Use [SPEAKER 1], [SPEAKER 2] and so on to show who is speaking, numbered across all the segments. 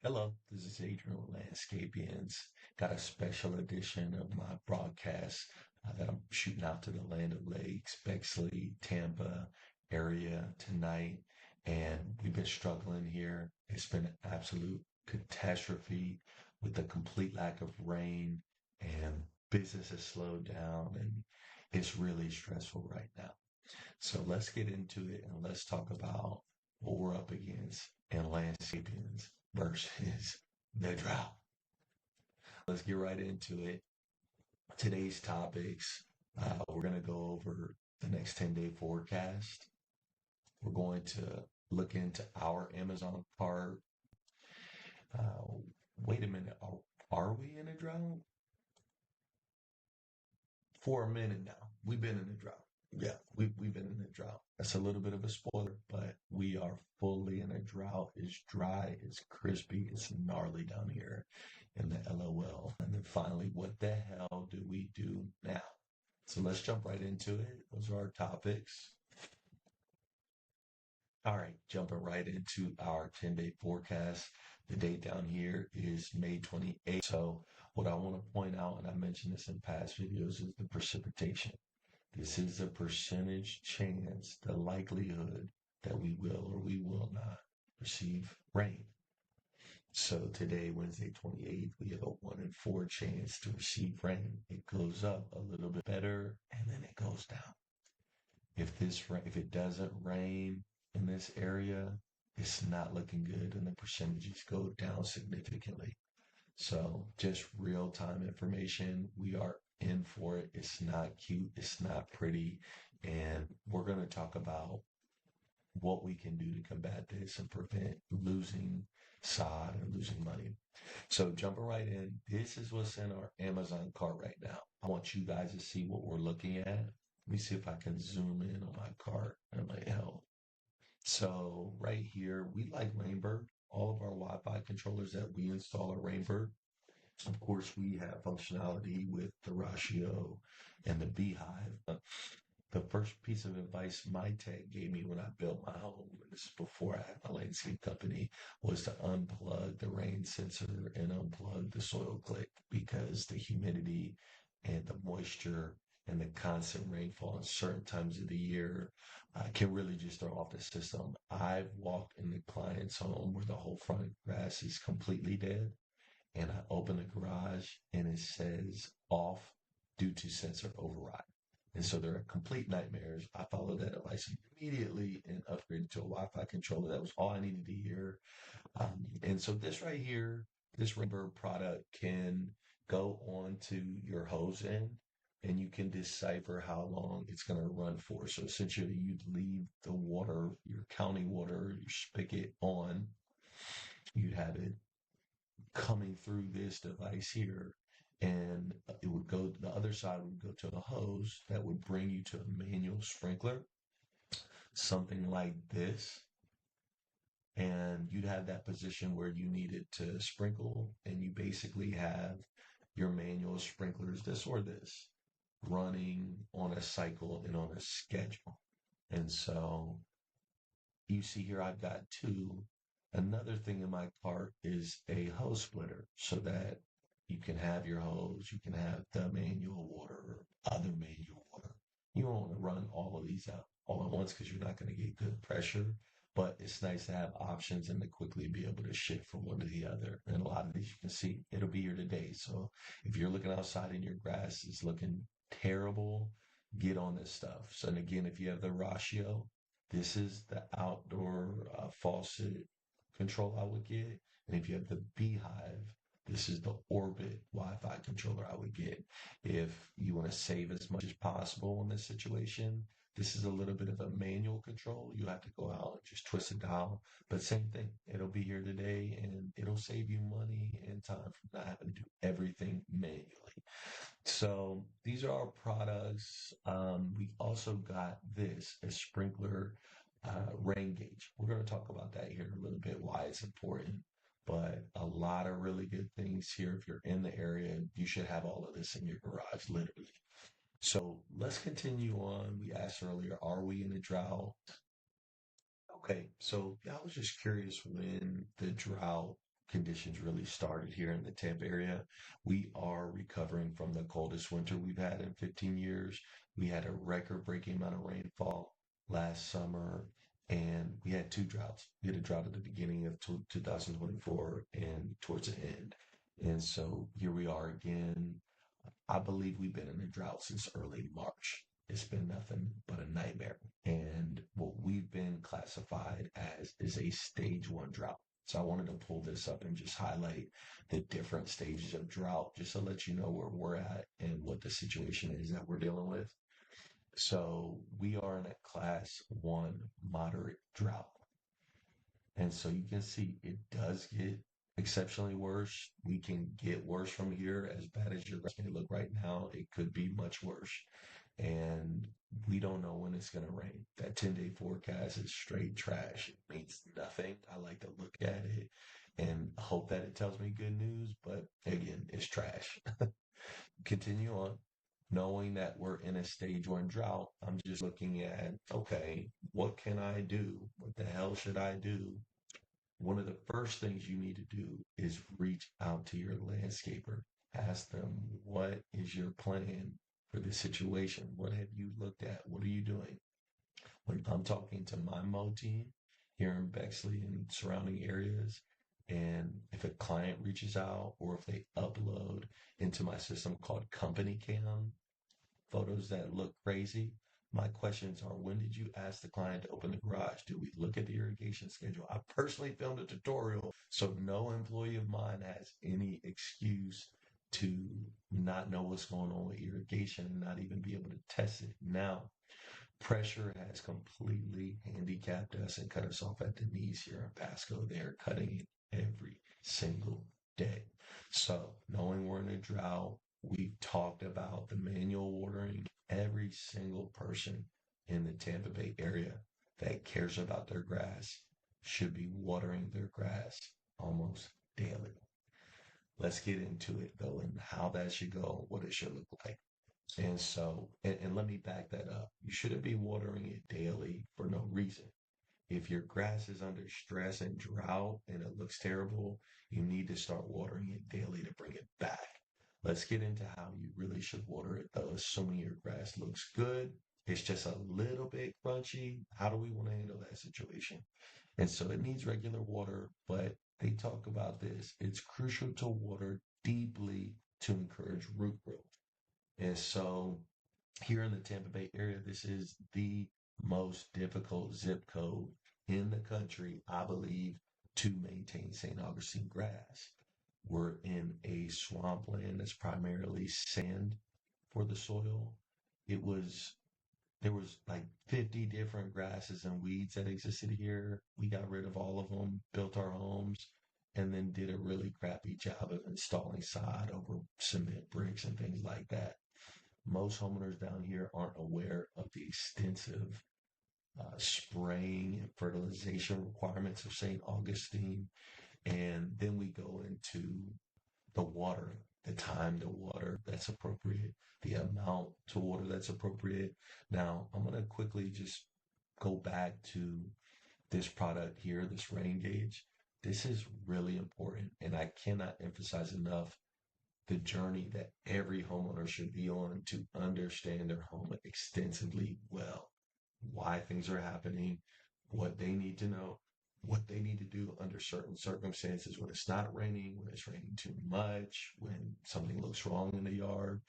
[SPEAKER 1] Hello, this is Adrian with Landscapians. Got a special edition of my broadcast that I'm shooting out to the Land of Lakes, Bexley, Tampa area tonight. And we've been struggling here. It's been an absolute catastrophe with the complete lack of rain, and business has slowed down, and it's really stressful right now. So let's get into it and let's talk about what we're up against in Landscapians versus the drought. Let's get right into it. Today's topics, we're going to go over the next 10-day forecast. We're going to look into our Amazon cart. Uh, Wait a minute, are we in a drought? For a minute now. We've been in a drought. Yeah, we've been in a drought. That's a little bit of a spoiler, but we are fully in a drought. It's dry, it's crispy, it's gnarly down here in the LOL. And then finally, what the hell do we do now? So let's jump right into it. Those are our topics. All right, jumping right into our 10-day forecast. The date down here is May 28th. So what I want to point out, and I mentioned this in past videos, is the precipitation. This is a percentage chance, the likelihood that we will or we will not receive rain. So today, Wednesday 28th, we have a 1 in 4 chance to receive rain. It goes up a little bit better and then it goes down. If it doesn't rain in this area, it's not looking good and the percentages go down significantly. So just real time information. We are in for it. It's not cute. It's not pretty. And we're going to talk about what we can do to combat this and prevent losing sod and losing money. So jumping right in, this is what's in our Amazon cart right now. I want you guys to see what we're looking at. Let me see if I can zoom in on my cart and might help. So right here, we like Rainbird. All of our Wi-Fi controllers that we install are Rainbird. Of course, we have functionality with the Ratio and the Beehive. The first piece of advice my tech gave me when I built my home, and this is before I had my landscape company, was to unplug the rain sensor and unplug the soil click because the humidity and the moisture and the constant rainfall in certain times of the year can really just throw off the system. I've walked in the client's home where the whole front grass is completely dead, and I open the garage and it says off due to sensor override. And so they're complete nightmares. I followed that advice immediately and upgraded to a Wi-Fi controller. That was all I needed to hear. And so this right here, this Rainbird product can go onto your hose end and you can decipher how long it's going to run for. So essentially you'd leave the water, your county water, your spigot on. You'd have it coming through this device here, and it would go, the other side would go to a hose that would bring you to a manual sprinkler, something like this. And you'd have that position where you needed to sprinkle, and you basically have your manual sprinklers, this or this, running on a cycle and on a schedule. And so you see here, I've got two. Another thing in my cart is a hose splitter so that you can have your hose, you can have the manual water, or other manual water. You don't want to run all of these out all at once because you're not going to get good pressure, but it's nice to have options and to quickly be able to shift from one to the other. And a lot of these you can see, it'll be here today. So if you're looking outside and your grass is looking terrible, get on this stuff. So, and again, if you have the Ratio, this is the outdoor faucet control I would get. And if you have the Beehive, this is the Orbit Wi-Fi controller I would get. If you want to save as much as possible in this situation, this is a little bit of a manual control. You have to go out and just twist it down. But same thing, it'll be here today and it'll save you money and time from not having to do everything manually. So these are our products. We also got this, a sprinkler rain gauge. We're going to talk about that here in a little bit, why it's important. But a lot of really good things here. If you're in the area, you should have all of this in your garage, literally. So let's continue on. We asked earlier, are we in a drought? Okay, so yeah, I was just curious when the drought conditions really started here in the Tampa area. We are recovering from the coldest winter we've had in 15 years. We had a record-breaking amount of rainfall last summer, and we had two droughts. We had a drought at the beginning of 2024 and towards the end. And so here we are again. I believe we've been in a drought since early March. It's been nothing but a nightmare. And what we've been classified as is a stage one drought. So I wanted to pull this up and just highlight the different stages of drought, just to let you know where we're at and what the situation is that we're dealing with. So we are in a class one moderate drought. And so you can see it does get exceptionally worse. We can get worse from here. As bad as your grass may look right now, it could be much worse. And we don't know when it's going to rain. That 10-day forecast is straight trash. It means nothing. I like to look at it and hope that it tells me good news, but again, it's trash. Continue on. Knowing that we're in a stage one drought, I'm just looking at, okay, what can I do? What the hell should I do? One of the first things you need to do is reach out to your landscaper. Ask them, what is your plan for this situation? What have you looked at? What are you doing? When I'm talking to my Mo team here in Bexley and surrounding areas, and if a client reaches out or if they upload into my system called Company Cam, photos that look crazy. My questions are, when did you ask the client to open the garage? Did we look at the irrigation schedule? I personally filmed a tutorial, so no employee of mine has any excuse to not know what's going on with irrigation and not even be able to test it. Now, pressure has completely handicapped us and cut us off at the knees here in Pasco. They're cutting it every single day. So knowing we're in a drought, we've talked about the manual watering. Every single person in the Tampa Bay area that cares about their grass should be watering their grass almost daily. Let's get into it though, and how that should go, what it should look like. And so, and let me back that up. You shouldn't be watering it daily for no reason. If your grass is under stress and drought and it looks terrible, you need to start watering it daily to bring it back. Let's get into how you really should water it though, assuming your grass looks good. It's just a little bit crunchy. How do we want to handle that situation? And so it needs regular water, but they talk about this. It's crucial to water deeply to encourage root growth. And so here in the Tampa Bay area, this is the most difficult zip code in the country, I believe, to maintain St. Augustine grass. We're in a swampland that's primarily sand for the soil. It was There was like 50 different grasses and weeds that existed here. We got rid of all of them, built our homes, and then did a really crappy job of installing sod over cement bricks and things like that. Most homeowners down here aren't aware of the extensive spraying and fertilization requirements of St. Augustine. And then we go into the watering, the time to water that's appropriate, the amount to water that's appropriate. Now, I'm going to quickly just go back to this product here, this rain gauge. This is really important, and I cannot emphasize enough the journey that every homeowner should be on to understand their home extensively well, why things are happening, what they need to know, what they need to do under certain circumstances when it's not raining, when it's raining too much, when something looks wrong in the yard.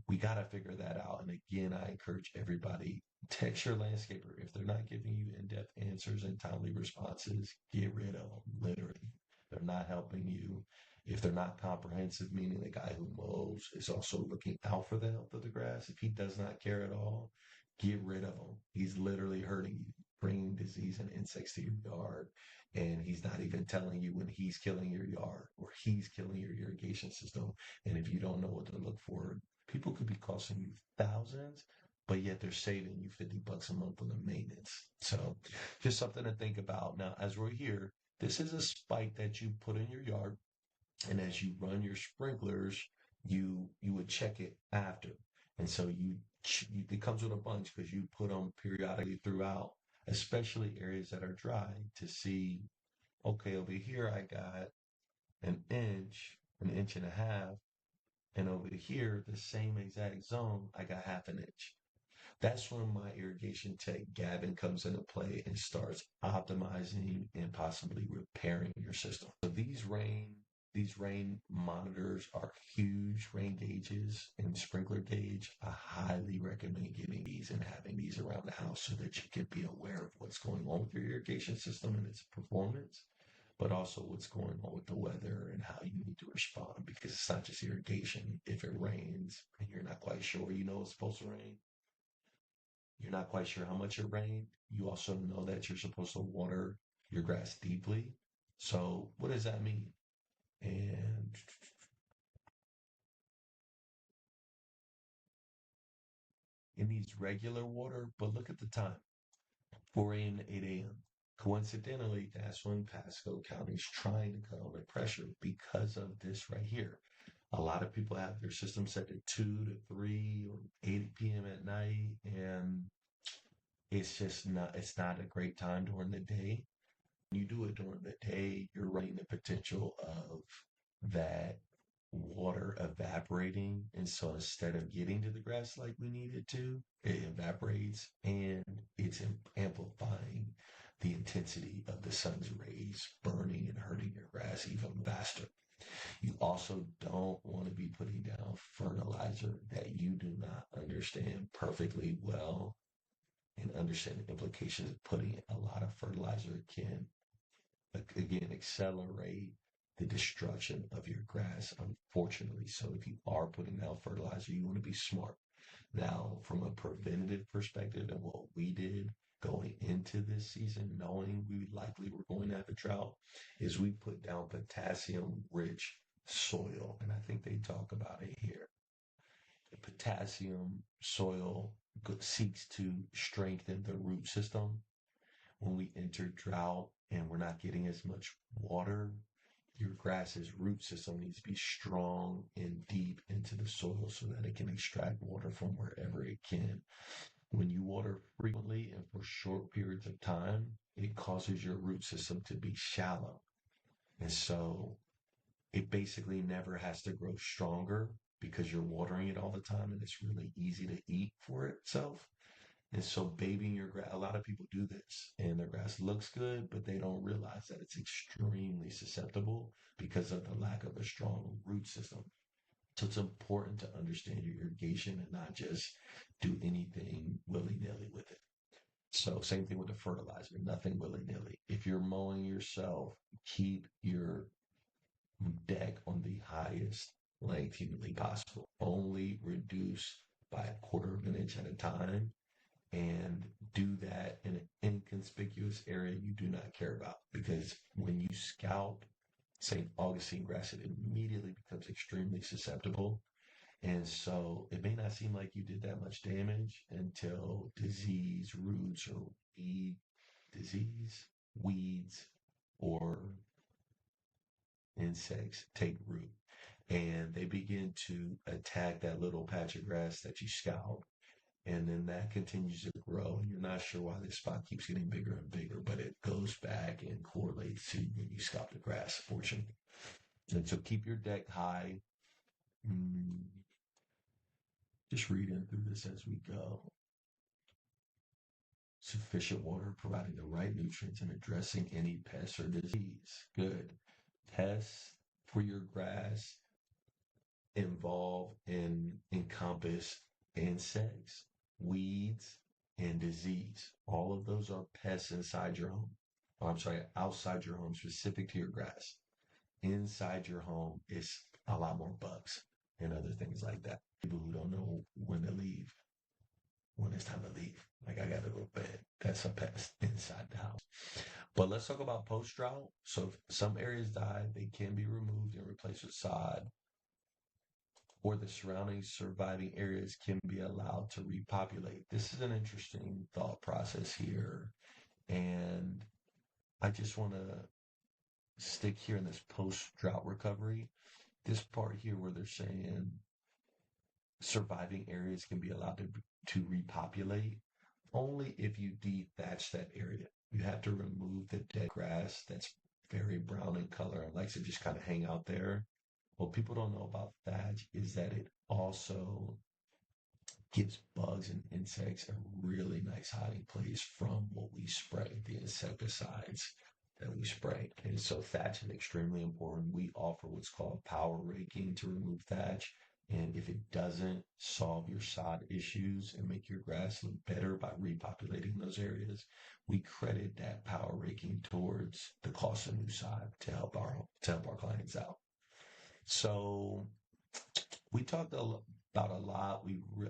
[SPEAKER 1] We got to figure that out. And again, I encourage everybody, text your landscaper. If they're not giving you in-depth answers and timely responses, get rid of them, literally. They're not helping you. If they're not comprehensive, meaning the guy who mows is also looking out for the health of the grass, if he does not care at all, get rid of him. He's literally hurting you, bringing disease and insects to your yard. And he's not even telling you when he's killing your yard or he's killing your irrigation system. And if you don't know what to look for, people could be costing you thousands, but yet they're saving you $50 a month on the maintenance. So just something to think about. Now, as we're here, this is a spike that you put in your yard. And as you run your sprinklers, you would check it after. And so it comes with a bunch because you put them periodically throughout, especially areas that are dry to see, okay, over here I got an inch and a half, and over here, the same exact zone, I got half an inch. That's when my irrigation tech, Gavin, comes into play and starts optimizing and possibly repairing your system. So these rain monitors are huge, rain gauges and sprinkler gauge. I highly recommend getting these and having these around the house so that you can be aware of what's going on with your irrigation system and its performance, but also what's going on with the weather and how you need to respond, because it's not just irrigation. If it rains and you're not quite sure, it's supposed to rain, you're not quite sure how much it rained, you also know that you're supposed to water your grass deeply. So what does that mean? And it needs regular water, but look at the time, 4 a.m. to 8 a.m. Coincidentally, that's when Pasco County is trying to cut on the pressure because of this right here. A lot of people have their system set to 2 to 3 or 8 p.m. at night, and it's not a great time during the day. When you do it during the day, you're running the potential of that water evaporating. And so instead of getting to the grass like we need it to, it evaporates, and it's amplifying the intensity of the sun's rays, burning and hurting your grass even faster. You also don't want to be putting down fertilizer that you do not understand perfectly well, and understand the implications of putting a lot of fertilizer can, again, accelerate the destruction of your grass, unfortunately. So if you are putting down fertilizer, you want to be smart. Now, from a preventative perspective, and what we did going into this season, knowing we likely were going to have a drought, is we put down potassium-rich soil. And I think they talk about it here. The potassium soil seeks to strengthen the root system. When we enter drought and we're not getting as much water, your grass's root system needs to be strong and deep into the soil so that it can extract water from wherever it can. When you water frequently and for short periods of time, it causes your root system to be shallow. And so it basically never has to grow stronger because you're watering it all the time, and it's really easy to eat for itself. And so babying your grass, a lot of people do this and their grass looks good, but they don't realize that it's extremely susceptible because of the lack of a strong root system. So it's important to understand your irrigation and not just do anything willy-nilly with it. So same thing with the fertilizer, nothing willy-nilly. If you're mowing yourself, keep your deck on the highest length humanly possible. Only reduce by a quarter of an inch at a time, and do that in an inconspicuous area you do not care about. Because when you scout St. Augustine grass, it immediately becomes extremely susceptible. And so it may not seem like you did that much damage until disease, roots, or weeds, or insects take root. And they begin to attack that little patch of grass that you scoured. And then that continues to grow, and you're not sure why this spot keeps getting bigger and bigger, but it goes back and correlates to when you scalp the grass, fortunately. And so keep your deck high. Just reading through this as we go. Sufficient water, providing the right nutrients, and addressing any pests or disease. Good. Pests for your grass involve and encompass insects, weeds, and disease. All of those are pests inside your home. Outside your home, specific to your grass. Inside your home is a lot more bugs and other things like that. People who don't know when to leave, when it's time to leave. Like, I got to go to bed. That's a pest inside the house. But let's talk about post-drought. So if some areas die, they can be removed and replaced with sod, or the surrounding surviving areas can be allowed to repopulate. This is an interesting thought process here. And I just want to stick here in this post-drought recovery. This part here where they're saying surviving areas can be allowed to repopulate only if you dethatch that area. You have to remove the dead grass that's very brown in color and likes to just kind of hang out there. What people don't know about thatch is that it also gives bugs and insects a really nice hiding place from what we spray, the insecticides that we spray. And so thatch is extremely important. We offer what's called power raking to remove thatch. And if it doesn't solve your sod issues and make your grass look better by repopulating those areas, we credit that power raking towards the cost of new sod to help our clients out. So we talked about a lot.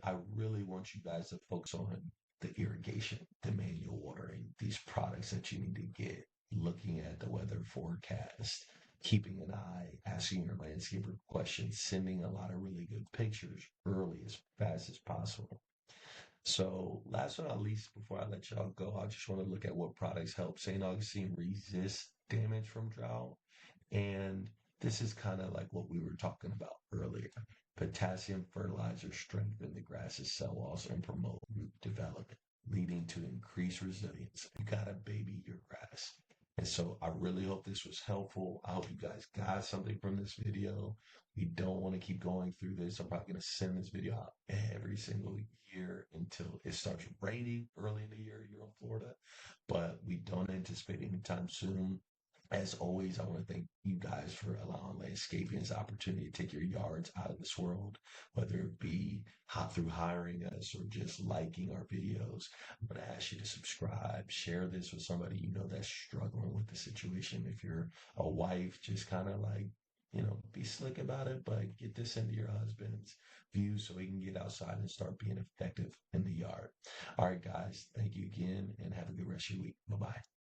[SPEAKER 1] I really want you guys to focus on the irrigation, the manual watering, these products that you need to get, looking at the weather forecast, keeping an eye, asking your landscaper questions, sending a lot of really good pictures early as fast as possible. So last but not least, before I let y'all go, I just want to look at what products help St. Augustine resist damage from drought. And this is kind of like what we were talking about earlier. Potassium fertilizers strengthen the grass's cell walls and promote root development, leading to increased resilience. You got to baby your grass. And so I really hope this was helpful. I hope you guys got something from this video. We don't want to keep going through this. I'm probably going to send this video out every single year until it starts raining early in the year here in Florida. But we don't anticipate anytime soon. As always, I want to thank you guys for allowing landscaping this opportunity to take your yards out of this world, whether it be through hiring us or just liking our videos. I'm going to ask you to subscribe, share this with somebody you know that's struggling with the situation. If you're a wife, just kind of like, be slick about it, but get this into your husband's view so he can get outside and start being effective in the yard. All right, guys, thank you again and have a good rest of your week. Bye-bye.